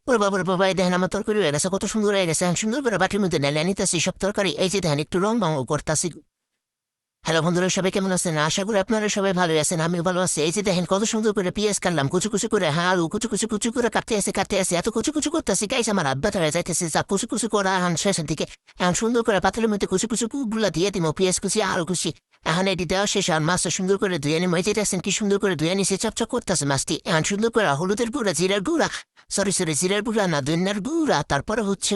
ওরে বাবা রে বাবা, এই দেখেন আমার তরকারি হয়ে গেছে, কত সুন্দর হয়ে গেছে। এখন সুন্দর করে বাটির মধ্যে নেলে নিতেছি সব তরকারি। এই যে দেখেন একটু রং রং করতেছি। হ্যালো বন্ধুরা, সবাই কেমন আছেন? আশা করি আপনারা সবাই ভালো আছেন, আমিও ভালো আছি। এই যে দেখেন কত সুন্দর করে পেঁয়াজ কাটলাম, কুচু কুচু করে। হ্যাঁ, আলু কুচু কুচু কুচু করে কাটতে আসে এত কুচু কুচু করতেছি গাইস, আমার হাত ব্যথা হয়ে যাইতেছে। যা কুচু কুচু করা এখন শেষের দিকে। এখন সুন্দর করে পাতলের মধ্যে কুচু কুচু গুলা দিয়ে দিব, পেঁয়াজ কুচি আলু কুচি। এখন এটি দেওয়া শেষ, আর মাছটা সুন্দর করে ধুয়ে নিম। এই যে দেখছেন কি সুন্দর করে ধুয়ে নিছে, চপচপ করতেছে মাছটি। এখন সুন্দর করে হলুদের গুঁড়া, জিরার গুঁড়া, সরি জিরার গুঁড়া না, ধনিয়ার গুঁড়া, তারপরে হচ্ছে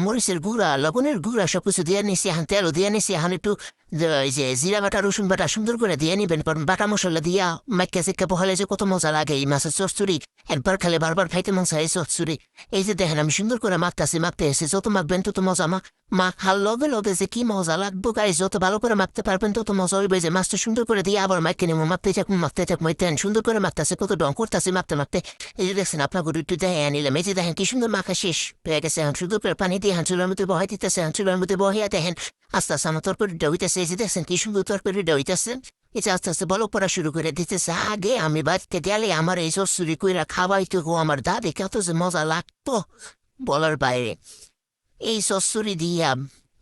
মরিচের গুঁড়া, লবণের গুঁড়া, সবকিছু দিয়ে নিছি। এখন তেলও দিয়ে নিছি। এখন একটু এই যে জিরা বাটা রসুন বাটা সুন্দর করে দিয়ে নিবেন। বাটা মশলা দিয়া মাইকা চিক্কা পহালে যে কত মজা লাগে এই মাছের চচ্চড়ি। একবার খেলে বারবার খাইতে মন চায় এই চচ্চড়ি। এই যে দেখেন আমি সুন্দর করে মাখতে এসে, যত মাখবেন তত মজা। মাখার লগে লগে যে কি মজা লাগবো গাইস, যত ভালো করে মাখতে পারবেন তত মজা হইবে। যে মাছটা সুন্দর করে দিয়ে আবার মাইকে নেবো, মাখতে থাকুন সুন্দর করে মাখতেছে, কত ডং করতেছে মাখতে। এই যে দেখছেন আপনার গরু একটু দেখে নিলাম। এই যে দেখেন কি সুন্দর মাখা শেষ হয়ে গেছে। এখন সুন্দর করে পানি দিয়ে চুলার মধ্যে বহাই দিতেছে। চুলার মধ্যে বহিয়া দেখেন আস্তে আস্তে আমার তরকারিটা হইতেছে। এই যে দেখছেন কি সুন্দর তরকারিটা হইতেছে। এই যে আস্তে আস্তে বলক পড়া শুরু করে দিতেছে। আগে আমি বাড়িতে গেলে আমার এই চচ্চড়ি কইরা খাওয়াইতো গো আমার দাদি, কত যে মজা লাগতো বলার বাইরে। এই চচ্চড়ি দিয়া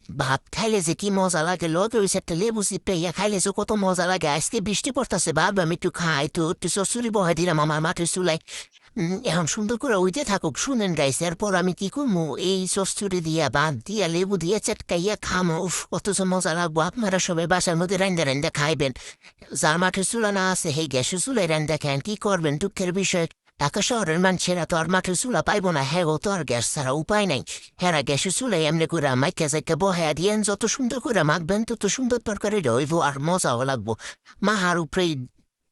ভাত খাইলে যে কি মজা লাগে, লগে ওই একটা লেবু চিপে খাইলে যে কত মজা লাগে। আজকে বৃষ্টি পড়তেছে, ভাবলাম একটু খাই, তো একটু চচ্চড়ি বহাই দিলাম আমার মাটির চুলাই। এখন সুন্দর করে ওইতে থাকুক, শুনেন গাইস। এরপর আমি কি করবো, এই চচ্চড়ি দিয়া ভাত দিয়া লেবু দিয়ে চেটকাইয়া খামো। উফ, কত যে মজা লাগবো। আপনারা সবাই বাসার মধ্যে রান্দা খাইবেন। যার মাটির চুলা না আছে সেই গ্যাসের চুলাই রান্দা খান, কি করবেন দুঃখের বিষয়। ঢাকা শহরের মানুষেরা তো আর মাটির চুলা পাইব না, হ্যাঁ তো আর গ্যাস ছাড়া উপায় নাই। হ্যাঁ, গ্যাসের চুলাই এমনি করে মাইকা জাইকা বহায়া দিয়েন, যত সুন্দর করে মাখবেন তত সুন্দর তরকারি হইব আর মজাও লাগবো। মাহার উপরে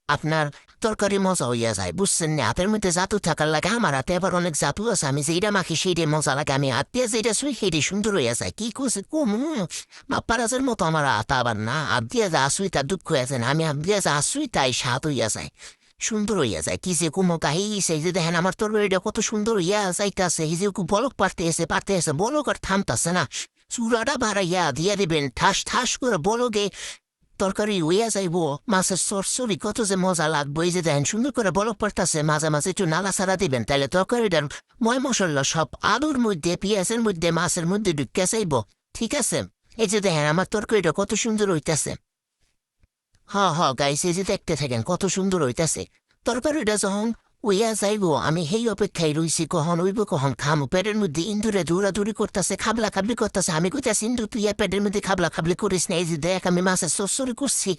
আপনার তরকারি মজা হইয়া যায়, বুঝছেন না? হাতের মধ্যে জাতু থাকার লাগে। আমার হাতে আবার অনেক জাতু আছে, আমি যেটা মাখি সেইটাই মজা লাগে। আমি হাত দিয়ে যেটা শুই সেইটাই সুন্দর হইয়া যায়। কি করছে কম পারাজের মতো আমার হাত আবার না। হাত দিয়ে যা শুই তা দুঃখ হয়ে যায় না, আমি হাত দিয়ে যা শুই তাই স্বাদ হইয়া যায়, সুন্দর হইয়া যায়। কি যে কুমো কাহি সেই যে দেখেন আমার তরকারিটা কত সুন্দর হইয়া যাইতাছে। এই যে বলক পারতে এসে বলক আর থামতাছে না। চূড়াটা বাড়াইয়া দিয়ে দিবেন, ঠাস ঠাস করে বলগে তরকারি হইয়া যাইব। মাছের চরচরি কত যে মজা লাগবো। এই যে দেখেন সুন্দর করে বলক পড়তাছে, মাঝে মাঝে একটু নালা ছাড়া দিবেন, তাহলে তরকারিটার ময় মশলা সব আলুর মধ্যে, পেঁয়াজের মধ্যে, মাছের মধ্যে ঢুকে যাইব। ঠিক আছে? এই যে দেখেন আমার তরকারিটা কত সুন্দর হইতাছে। গাইস, এই যে দেখতে থাকেন কত সুন্দর হইতাছে। তরকারিটা যখন উইয়া যাইব, আমি সেই অপেক্ষায় রইছি কখন উইব, কখন খামো। পেটের মধ্যে ইন্দুরে দৌড়াদৌড়ি করতেছে, খাবলা খাবলি করতেছে। আমি কইতাছি ইন্দু তুই পেটের মধ্যে খাবলা খাবলি করিস না। এই যে দেখ আমি মাছের চচ্চড়ি করছি,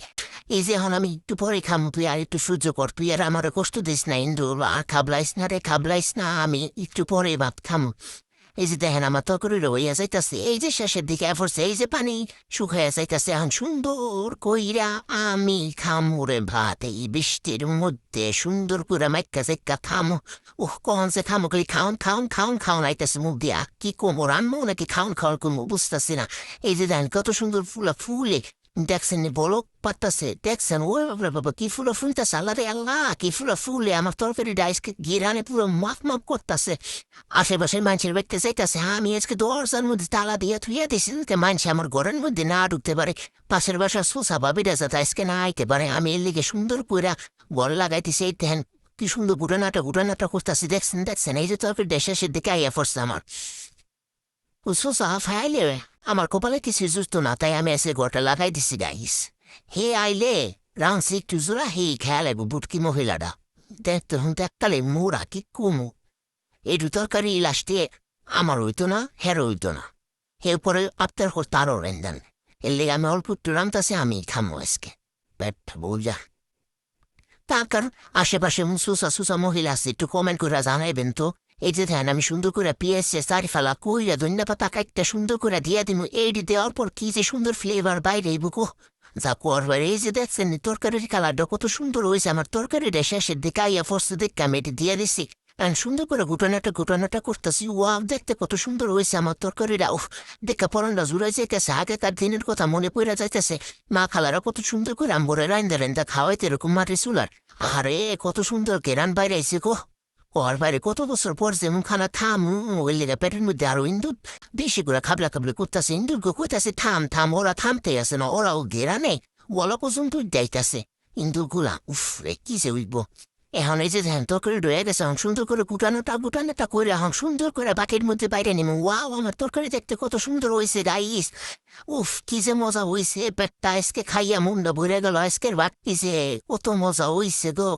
এই যে এখন আমি একটু পরে খামো, তুই আর একটু সহ্য কর, তুই আর আমার কষ্ট দিস না ইন্দু, আর খাবলাইস না, আমি একটু পরে ভাত খামো। এই যে দেখেন আমার তরকারি রইয়া যাইতাছে, এই যে শেষের দিকে পড়ছে, এই যে পানি শুকাইয়া যাইতাছে। এখন সুন্দর কইরা আমি খামুরে ভাত এই বৃষ্টির মধ্যে সুন্দর করে মাইকা জাইকা খামো। কখন যে খামো করি খাউন আইতাছে মুখ দিয়া। কি কমো, রানবো নাকি খাউন কমো বুঝতেছি না। এই যে দেখেন কত সুন্দর ফুলে দেখছেন বলক পাত্তাছে, দেখছেন ও বাবা কি ফুলো ফুলতেছে। আল্লাহ রে আল্লাহ, কি ফুলে আমার তরকারি ডাইসকে গিরানে পুরো মাপ করতেছে। আশেপাশের মানুষের ব্যক্তি যাইতেছে, আমি আজকে দরজার মধ্যে তালা দিয়ে থুইয়া দিছি, মানুষ আমার ঘরের মধ্যে না ঢুকতে পারে। পাশের বাসার সোসা ভাবিরা যাতে আজকে না আইতে পারে, আমি এর লিগে সুন্দর করে ঘর লাগাইতেছি। এই দেখেন কি সুন্দর ঘুরানাটা করতেছি। দেখছেন এই যে তরকারি দেশের দিকে আইয়া পড়ছে আমার সোসা ফাইলে। আমার কপালে কিছু জুতো না, তাই আমি এসে ঘরটা লাগাই দিছি গাইস। হে আইলে রাংসি একটু জোড়া হে খেয়াল লাগবো বুটকি মহিলাটা। দেখতে হুন এককালে মোরা কি কুমু এই তরকারি লাস্টে আমার হইতো না, হের হইতো না। হে পরে আপনার তারও রেন্দান। এর লেগে আমি অল্প একটু রামতাছি, আমি খামো আজকে পেট বোঝা। তার আশেপাশে সুসা মহিলা আছে, একটু কমেন্ট করে জানাইবেন তো। এই যে ধ্যান আমি সুন্দর করে পিএসে চারি ফেলা কইরা ধন্যা পাতা কাটটা সুন্দর করে দিয়ে দিমু। এইটি দেওয়ার পর কি যে সুন্দর ফ্লেভার বাইরে বুকো যা করবার। এই যে দেখছেন তরকারির কালারটা কত সুন্দর হয়েছে। আমার তরকারিটা শেষের দিকে আইয়া ফসতে দেখে আমি এটি দিয়ে দিছি। সুন্দর করে ঘুটানাটা করতেছি। ওয়াও, দেখতে কত সুন্দর হয়েছে আমার তরকারিটা। উফ, দেখে পরানটা জুড়াই যাইতেছে, আগেকার দিনের কথা মনে পড়ে যাইতেছে। মা খালারা কত সুন্দর করে আম্বরে রান্দা খাওয়াইতে এরকম মাটির চুলার। আরে কত সুন্দর কেরান বাইরে আইসে গো। ওর বাইরে কত বছর পর যেমন খানা থামু ওই লেগে পেটের মধ্যে আরো ইন্দুর বেশি করে খাবলা করতেছে। ইন্দুর গো কইতাছে থাম, ওরা থামতে আছে না, ওরাও ঘেরা নেই, ওলা পর্যন্ত যাইতাছে ইন্দুর গুলা। উফ রে কি যে উঠবো। এখন এই যে ধ্যান তরকারি রয়ে গেছে এখন সুন্দর করে গুটানোটা করে এখন সুন্দর করে বাটির মধ্যে বাইরে নেব ওয়াও আমার তরকারি দেখতে কত সুন্দর হয়েছে গাইস উফ কি যে মজা হয়েছে পেটটা আজকে খাইয়া মুন্ডা ভরে গেল আজকের বাটিছে কত মজা হয়েছে গো